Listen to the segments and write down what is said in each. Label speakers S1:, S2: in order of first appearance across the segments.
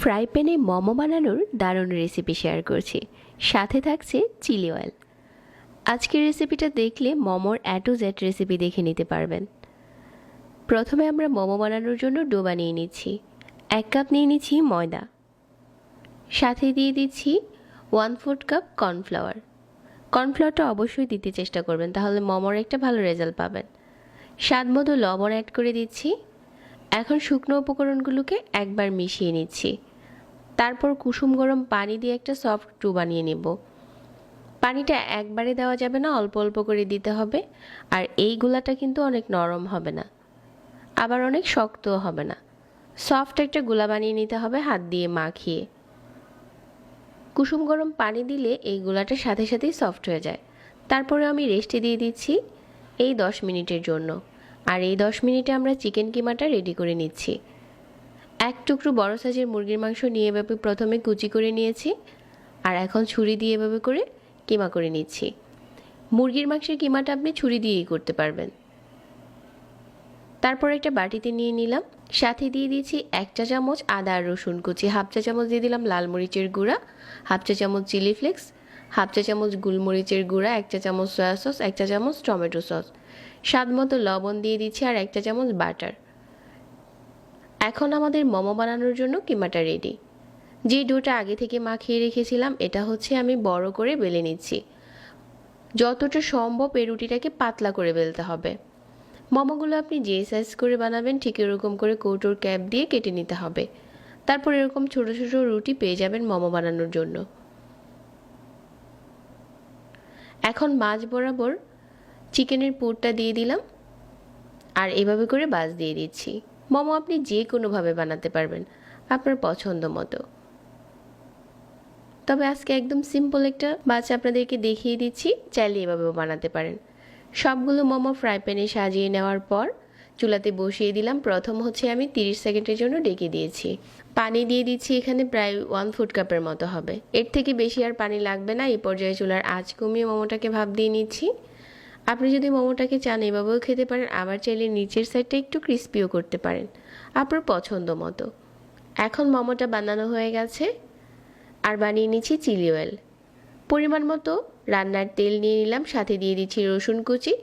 S1: Fry প্যানে মোমো বানানোর দারুণ রেসিপি শেয়ার করছি, সাথে থাকছে চিলি অয়েল। আজকের রেসিপিটা দেখলে মোমোর A to Z রেসিপি দেখে নিতে পারবেন। প্রথমে আমরা মোমো বানানোর জন্য ডো বানিয়ে নিচ্ছি। 1 কাপ নিয়ে নিচ্ছি ময়দা, সাথে দিয়ে দিচ্ছি 1/4 কাপ কর্নফ্লাওয়ার। কর্নফ্লাওয়ারটা অবশ্যই দিতে চেষ্টা করবেন, তাহলে মোমোর একটা ভালো রেজাল্ট পাবেন। স্বাদ মতো লবণ অ্যাড করে দিচ্ছি। এখন শুকনো উপকরণগুলোকে একবার মিশিয়ে নিচ্ছি। তারপর কুসুম গরম পানি দিয়ে একটা সফট ডো বানিয়ে নেব। পানিটা একবারে দেওয়া যাবে না, অল্প অল্প করে দিতে হবে। আর এই গোলাটা কিন্তু অনেক নরম হবে না, আবার অনেক শক্তও হবে না। সফট একটা গোলা বানিয়ে নিতে হবে হাত দিয়ে মাখিয়ে। কুসুম গরম পানি দিলে এই গোলাটা সাথে সাথেই সফট হয়ে যায়। তারপরে আমি রেস্টে দিয়ে দিচ্ছি এই 10 মিনিটের জন্য। আর এই 10 মিনিটে আমরা চিকেন কিমাটা রেডি করে নিচ্ছি। 1 টুকরো বড় সাইজের মুরগির মাংস নিয়ে এভাবে প্রথমে কুচি করে নিয়েছি, আর এখন ছুরি দিয়ে এভাবে করে কিমা করে নিচ্ছি। মুরগির মাংসের কিমাটা আপনি ছুরি দিয়েই করতে পারবেন। তারপর একটা বাটিতে নিয়ে নিলাম, সাথে দিয়ে দিয়েছি 1 চা চামচ আদা আর রসুন কুচি, 1/2 চা চামচ দিয়ে দিলাম লাল মরিচের গুঁড়া, 1/2 চা চামচ চিলি ফ্লেক্স, 1/2 চা চামচ গোলমরিচের গুঁড়া, 1 চা চামচ সয়া সস, 1 চা চামচ টমেটো সস, স্বাদ মতো লবণ দিয়ে দিচ্ছি, আর 1 চা চামচ বাটার। এখন আমাদের মোমো বানানোর জন্য কিমাটা রেডি। যে ডোটা আগে থেকে মাখিয়ে রেখেছিলাম, এটা হচ্ছে আমি বড় করে বেলে নিচ্ছি। যতটা সম্ভব এই রুটিটাকে পাতলা করে বেলতে হবে। মোমোগুলো আপনি যে সাইজ করে বানাবেন ঠিক এরকম করে কৌটোর ক্যাপ দিয়ে কেটে নিতে হবে। তারপর এরকম ছোট ছোট রুটি পেয়ে যাবেন মোমো বানানোর জন্য। এখন মাঝ বরাবর চিকেনের পুরটা দিয়ে দিলাম, আর এভাবে করে বাজ দিয়ে দিচ্ছি। মোমো আপনি যে কোনোভাবে বানাতে পারবেন, আপনার পছন্দ মতো। তবে আজকে একদম সিম্পল একটা বাচ আপনাদেরকে দেখিয়ে দিচ্ছি, চাইলে এভাবেও বানাতে পারেন। সবগুলো মোমো ফ্রাই প্যানে সাজিয়ে নেওয়ার পর চুলাতে বসিয়ে দিলাম। প্রথম হচ্ছে আমি 30 সেকেন্ডের জন্য ডেকে দিয়েছি। পানি দিয়ে দিচ্ছি এখানে প্রায় 1/4 কাপের মতো হবে, এর থেকে বেশি আর পানি লাগবে না। এই পর্যায়ে চুলার আঁচ কমিয়ে মোমোটাকে ভাপ দিয়ে নিচ্ছি। আপনি যদি মোমোটাকে চান এভাবেও খেতে পারেন, আবার চাইলে নিচের সাইডটা একটু ক্রিস্পিও করতে পারেন, আপনার পছন্দ মতো। এখন মোমোটা বানানো হয়ে গেছে, আর বানিয়ে নিচ্ছি চিলি অয়েল। পরিমাণ মতো রান্নার তেল নিয়ে নিলাম, সাথে দিয়ে দিচ্ছি রসুন কুচি।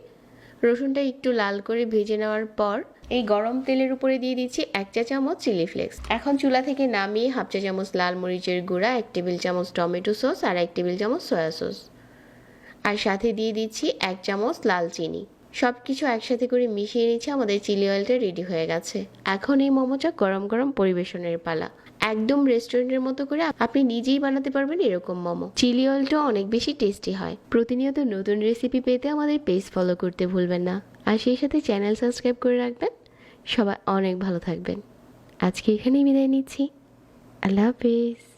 S1: রসুনটা একটু লাল করে ভেজে নেওয়ার পর এই গরম তেলের উপরে দিয়ে দিচ্ছি 1 চা চামচ চিলি ফ্লেক্স। এখন চুলা থেকে নামিয়ে 1/2 চা চামচ লাল মরিচের গুঁড়া, 1 টেবিল চামচ টমেটো সস, আর 1 টেবিল চামচ সয়া সস, আর সাথে দিয়ে দিচ্ছি 1 চামচ লাল চিনি। সব কিছু একসাথে করে মিশিয়ে নিচ্ছি। আমাদের চিলি অয়েলটা রেডি হয়ে গেছে। এখন এই মোমোটা গরম গরম পরিবেশনের পালা। একদম রেস্টুরেন্টের মতো করে আপনি নিজেই বানাতে পারবেন এরকম মোমো। চিলি অয়েলটা অনেক বেশি টেস্টি হয়। প্রতিনিয়ত নতুন রেসিপি পেতে আমাদের পেজ ফলো করতে ভুলবেন না, আর সেই সাথে চ্যানেল সাবস্ক্রাইব করে রাখবেন। সবাই অনেক ভালো থাকবেন। আজকে এখানেই বিদায় নিচ্ছি। আল্লাহ হাফেজ।